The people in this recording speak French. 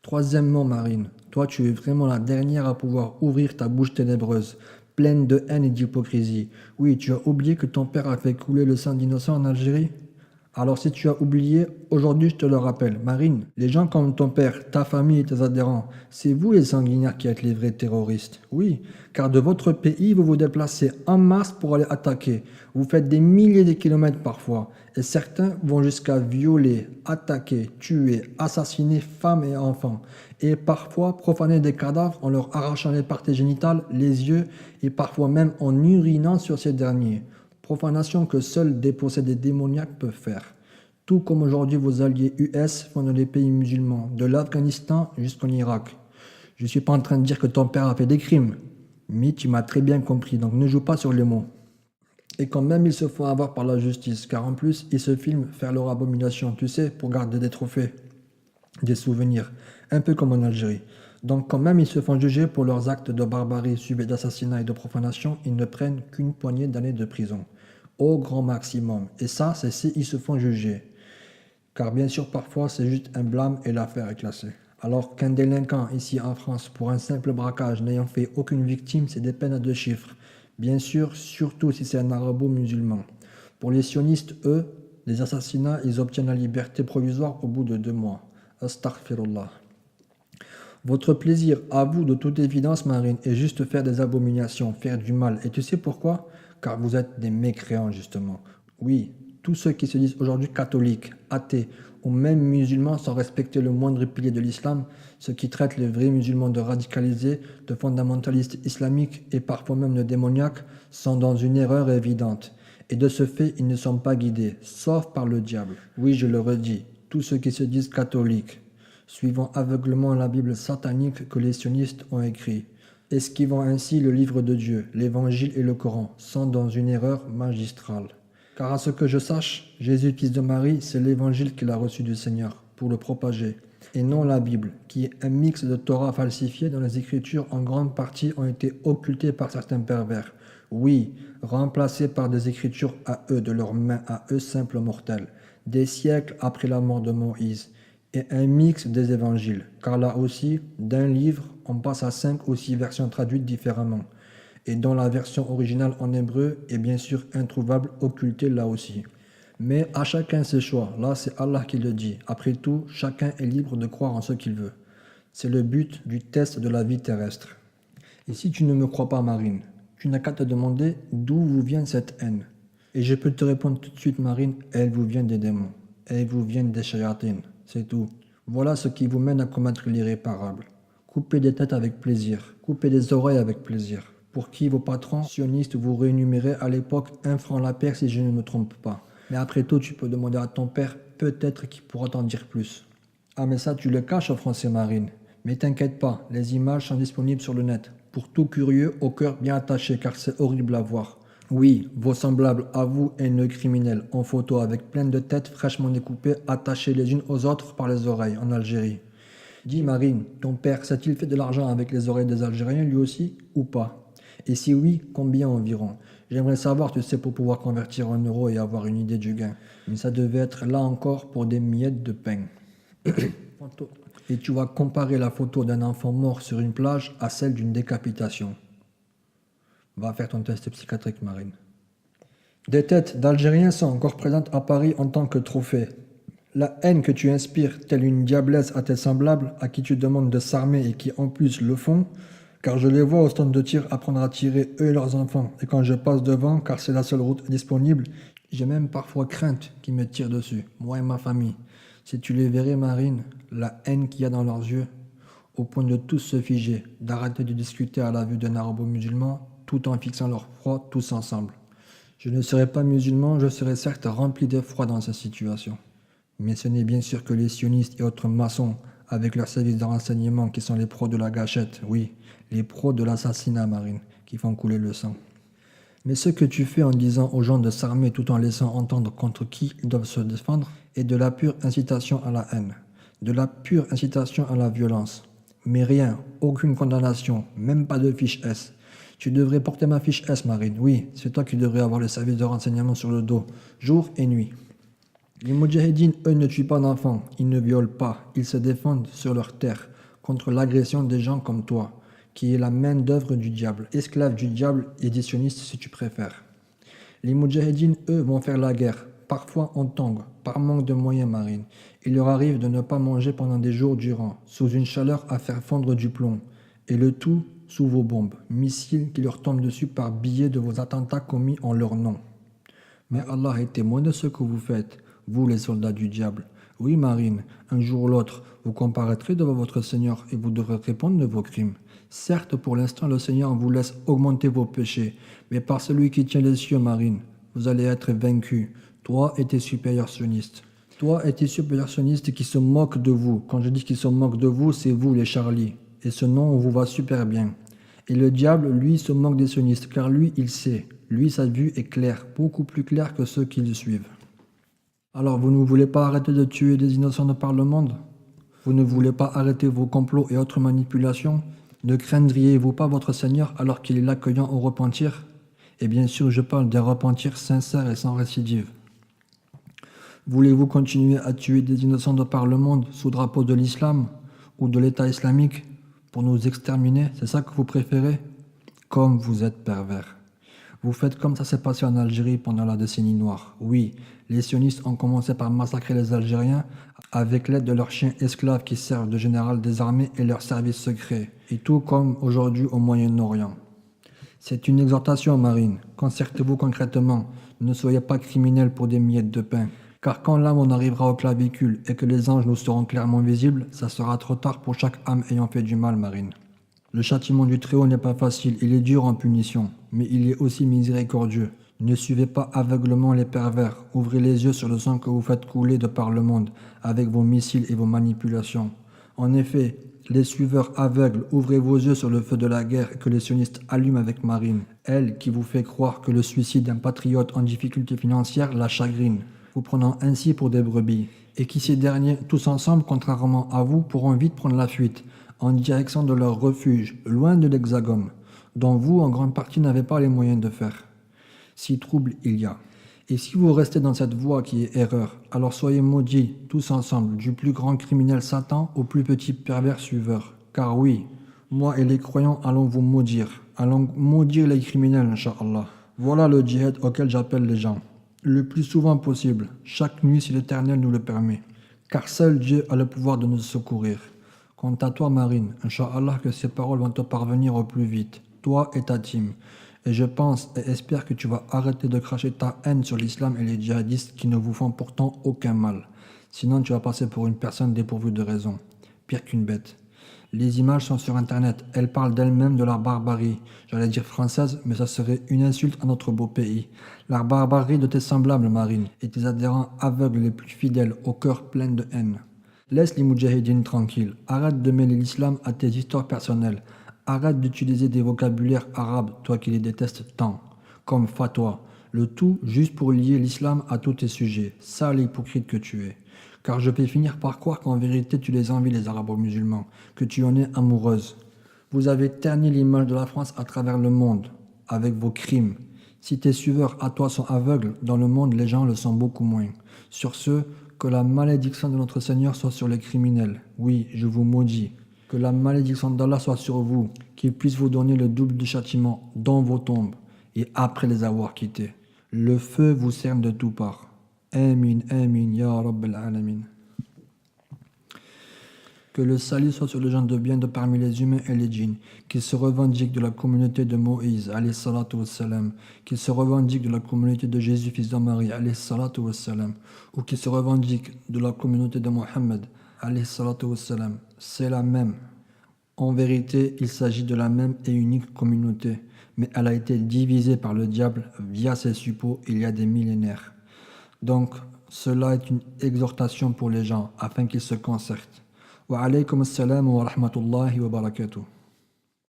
Troisièmement, Marine, toi tu es vraiment la dernière à pouvoir ouvrir ta bouche ténébreuse, pleine de haine et d'hypocrisie. Oui, tu as oublié que ton père a fait couler le sang d'innocents en Algérie? Alors si tu as oublié, aujourd'hui je te le rappelle. Marine, les gens comme ton père, ta famille et tes adhérents, c'est vous les sanguinaires qui êtes les vrais terroristes. Oui, car de votre pays, vous vous déplacez en masse pour aller attaquer. Vous faites des milliers de kilomètres parfois. Et certains vont jusqu'à violer, attaquer, tuer, assassiner femmes et enfants. Et parfois profaner des cadavres en leur arrachant les parties génitales, les yeux et parfois même en urinant sur ces derniers. Profanation que seuls des possédés démoniaques peuvent faire. Tout comme aujourd'hui vos alliés US font dans les pays musulmans, de l'Afghanistan jusqu'en Irak. Je ne suis pas en train de dire que ton père a fait des crimes, mais tu m'as très bien compris, donc ne joue pas sur les mots. Et quand même ils se font avoir par la justice, car en plus ils se filment faire leur abomination, tu sais, pour garder des trophées, des souvenirs, un peu comme en Algérie. Donc quand même ils se font juger pour leurs actes de barbarie suivis d'assassinat et de profanation, ils ne prennent qu'une poignée d'années de prison. Au grand maximum. Et ça, c'est si ils se font juger. Car bien sûr, parfois, c'est juste un blâme et l'affaire est classée. Alors qu'un délinquant ici en France, pour un simple braquage n'ayant fait aucune victime, c'est des peines à 2 chiffres. Bien sûr, surtout si c'est un arabo-musulman. Pour les sionistes, eux, les assassinats, ils obtiennent la liberté provisoire au bout de 2 mois. Astaghfirullah. Votre plaisir, à vous, de toute évidence, Marine, est juste faire des abominations, faire du mal. Et tu sais pourquoi? Car vous êtes des mécréants, justement. Oui, tous ceux qui se disent aujourd'hui catholiques, athées ou même musulmans sans respecter le moindre pilier de l'islam, ceux qui traitent les vrais musulmans de radicalisés, de fondamentalistes islamiques et parfois même de démoniaques, sont dans une erreur évidente. Et de ce fait, ils ne sont pas guidés, sauf par le diable. Oui, je le redis, tous ceux qui se disent catholiques, suivant aveuglement la Bible satanique que les sionistes ont écrit, esquivant ainsi le livre de Dieu, l'Évangile et le Coran, sont dans une erreur magistrale. Car à ce que je sache, Jésus, fils de Marie, c'est l'Évangile qu'il a reçu du Seigneur pour le propager, et non la Bible, qui est un mix de Torah falsifié dont les écritures en grande partie ont été occultées par certains pervers. Oui, remplacées par des écritures à eux, de leurs mains à eux simples mortels, des siècles après la mort de Moïse, et un mix des évangiles, car là aussi, d'un livre, on passe à 5 ou 6 versions traduites différemment, et dont la version originale en hébreu est bien sûr introuvable, occultée là aussi. Mais à chacun ses choix, là c'est Allah qui le dit. Après tout, chacun est libre de croire en ce qu'il veut. C'est le but du test de la vie terrestre. Et si tu ne me crois pas, Marine, tu n'as qu'à te demander d'où vous vient cette haine. Et je peux te répondre tout de suite, Marine, elle vous vient des démons. Elle vous vient des shayatines. C'est tout. Voilà ce qui vous mène à commettre l'irréparable. Couper des têtes avec plaisir. Couper des oreilles avec plaisir. Pour qui vos patrons sionistes vous rémunéraient à l'époque 1 franc la paire si je ne me trompe pas. Mais après tout, tu peux demander à ton père, peut-être qu'il pourra t'en dire plus. Ah mais ça, tu le caches aux Français, Marine. Mais t'inquiète pas, les images sont disponibles sur le net. Pour tout curieux, au cœur bien attaché, car c'est horrible à voir. Oui, vos semblables à vous haineux criminels en photo avec plein de têtes fraîchement découpées, attachées les unes aux autres par les oreilles en Algérie. Dis Marine, ton père s'est-il fait de l'argent avec les oreilles des Algériens lui aussi ou pas? Et si oui, combien environ? J'aimerais savoir, tu sais, pour pouvoir convertir en euros et avoir une idée du gain. Mais ça devait être là encore pour des miettes de pain. Et tu vas comparer la photo d'un enfant mort sur une plage à celle d'une décapitation. Va faire ton test psychiatrique, Marine. Des têtes d'Algériens sont encore présentes à Paris en tant que trophée. La haine que tu inspires, telle une diablesse à tes semblables, à qui tu demandes de s'armer et qui en plus le font, car je les vois au stand de tir apprendre à tirer eux et leurs enfants, et quand je passe devant, car c'est la seule route disponible, j'ai même parfois crainte qu'ils me tirent dessus, moi et ma famille. Si tu les verrais, Marine, la haine qu'il y a dans leurs yeux, au point de tous se figer, d'arrêter de discuter à la vue d'un arabo-musulman, tout en fixant leur froid tous ensemble. Je ne serais pas musulman, je serais certes rempli d'effroi dans cette situation. Mais ce n'est bien sûr que les sionistes et autres maçons, avec leurs services de renseignement qui sont les pros de la gâchette, oui, les pros de l'assassinat, Marine, qui font couler le sang. Mais ce que tu fais en disant aux gens de s'armer tout en laissant entendre contre qui ils doivent se défendre est de la pure incitation à la haine, de la pure incitation à la violence. Mais rien, aucune condamnation, même pas de fiche S. Tu devrais porter ma fiche S, Marine. Oui, c'est toi qui devrais avoir le service de renseignement sur le dos, jour et nuit. Les Moudjahidines, eux, ne tuent pas d'enfants, ils ne violent pas, ils se défendent sur leur terre. contre l'agression des gens comme toi, qui est la main-d'œuvre du diable, esclave du diable et sioniste si tu préfères. Les Moudjahidines, eux, vont faire la guerre, parfois en tongs, par manque de moyens marines. Il leur arrive de ne pas manger pendant des jours durant, sous une chaleur à faire fondre du plomb, et le tout sous vos bombes, missiles qui leur tombent dessus par biais de vos attentats commis en leur nom. Mais Allah est témoin de ce que vous faites, vous les soldats du diable. Oui, Marine, un jour ou l'autre, vous comparaîtrez devant votre Seigneur et vous devrez répondre de vos crimes. Certes, pour l'instant, le Seigneur vous laisse augmenter vos péchés, mais par celui qui tient les cieux, Marine, vous allez être vaincu, toi et tes supérieurs sionistes. Toi et tes supérieurs sionistes qui se moquent de vous. Quand je dis qu'ils se moquent de vous, c'est vous, les Charlie. Et ce nom vous va super bien. Et le diable, lui, se moque des sionistes, car lui, il sait. Lui, sa vue est claire, beaucoup plus claire que ceux qui le suivent. Alors, vous ne voulez pas arrêter de tuer des innocents de par le monde? Vous ne voulez pas arrêter vos complots et autres manipulations? Ne craindriez-vous pas votre Seigneur alors qu'il est l'accueillant au repentir? Et bien sûr, je parle d'un repentir sincère et sans récidive. Voulez-vous continuer à tuer des innocents de par le monde sous drapeau de l'islam ou de l'État islamique pour nous exterminer? C'est ça que vous préférez? Comme vous êtes pervers. Vous faites comme ça s'est passé en Algérie pendant la décennie noire. Oui, les sionistes ont commencé par massacrer les Algériens avec l'aide de leurs chiens esclaves qui servent de général des armées et leurs services secrets. Et tout comme aujourd'hui au Moyen-Orient. C'est une exhortation, Marine. Concertez-vous concrètement. Ne soyez pas criminels pour des miettes de pain. Car quand l'âme en arrivera au clavicule et que les anges nous seront clairement visibles, ça sera trop tard pour chaque âme ayant fait du mal, Marine. Le châtiment du Très-Haut n'est pas facile, il est dur en punition, mais il est aussi miséricordieux. Ne suivez pas aveuglement les pervers, ouvrez les yeux sur le sang que vous faites couler de par le monde, avec vos missiles et vos manipulations. En effet, les suiveurs aveugles, ouvrez vos yeux sur le feu de la guerre que les sionistes allument avec Marine, elle qui vous fait croire que le suicide d'un patriote en difficulté financière la chagrine, vous prenant ainsi pour des brebis, et qui ces derniers, tous ensemble, contrairement à vous, pourront vite prendre la fuite, en direction de leur refuge, loin de l'Hexagone, dont vous, en grande partie, n'avez pas les moyens de faire. Si trouble il y a. Et si vous restez dans cette voie qui est erreur, alors soyez maudits, tous ensemble, du plus grand criminel Satan au plus petit pervers suiveur. Car oui, moi et les croyants allons vous maudire. Allons maudire les criminels, Inch'Allah. Voilà le djihad auquel j'appelle les gens. Le plus souvent possible, chaque nuit si l'Éternel nous le permet. Car seul Dieu a le pouvoir de nous secourir. Quant à toi, Marine, Inch'Allah que ces paroles vont te parvenir au plus vite, toi et ta team. Et je pense et espère que tu vas arrêter de cracher ta haine sur l'islam et les djihadistes qui ne vous font pourtant aucun mal. Sinon, tu vas passer pour une personne dépourvue de raison. Pire qu'une bête. Les images sont sur Internet. Elles parlent d'elles-mêmes de la barbarie. J'allais dire française, mais ça serait une insulte à notre beau pays. La barbarie de tes semblables, Marine, et tes adhérents aveugles les plus fidèles, au cœur plein de haine. Laisse les moudjahidines tranquilles. Arrête de mêler l'islam à tes histoires personnelles. Arrête d'utiliser des vocabulaires arabes, toi qui les détestes tant, comme fatwa. Le tout juste pour lier l'islam à tous tes sujets. Sale hypocrite que tu es. Car je peux finir par croire qu'en vérité tu les envies les arabo-musulmans, que tu en es amoureuse. Vous avez terni l'image de la France à travers le monde, avec vos crimes. Si tes suiveurs à toi sont aveugles, dans le monde les gens le sont beaucoup moins. Sur ce, que la malédiction de notre Seigneur soit sur les criminels. Oui, je vous maudis. Que la malédiction d'Allah soit sur vous, qu'il puisse vous donner le double du châtiment dans vos tombes et après les avoir quittés. Le feu vous cerne de toutes parts. Amin, amin, ya Rabbal Alamin. Que le salut soit sur les gens de bien de parmi les humains et les djinns, qu'ils se revendiquent de la communauté de Moïse, alayhi salatu wassalam, qu'ils se revendiquent de la communauté de Jésus, fils de Marie, alayhi salatu wassalam, ou qu'ils se revendiquent de la communauté de Mohammed, alayhi salatu wassalam. C'est la même. En vérité, il s'agit de la même et unique communauté, mais elle a été divisée par le diable via ses suppôts il y a des millénaires. Donc, cela est une exhortation pour les gens, afin qu'ils se concertent. Wa alaykum assalam wa rahmatullahi wa barakatuh.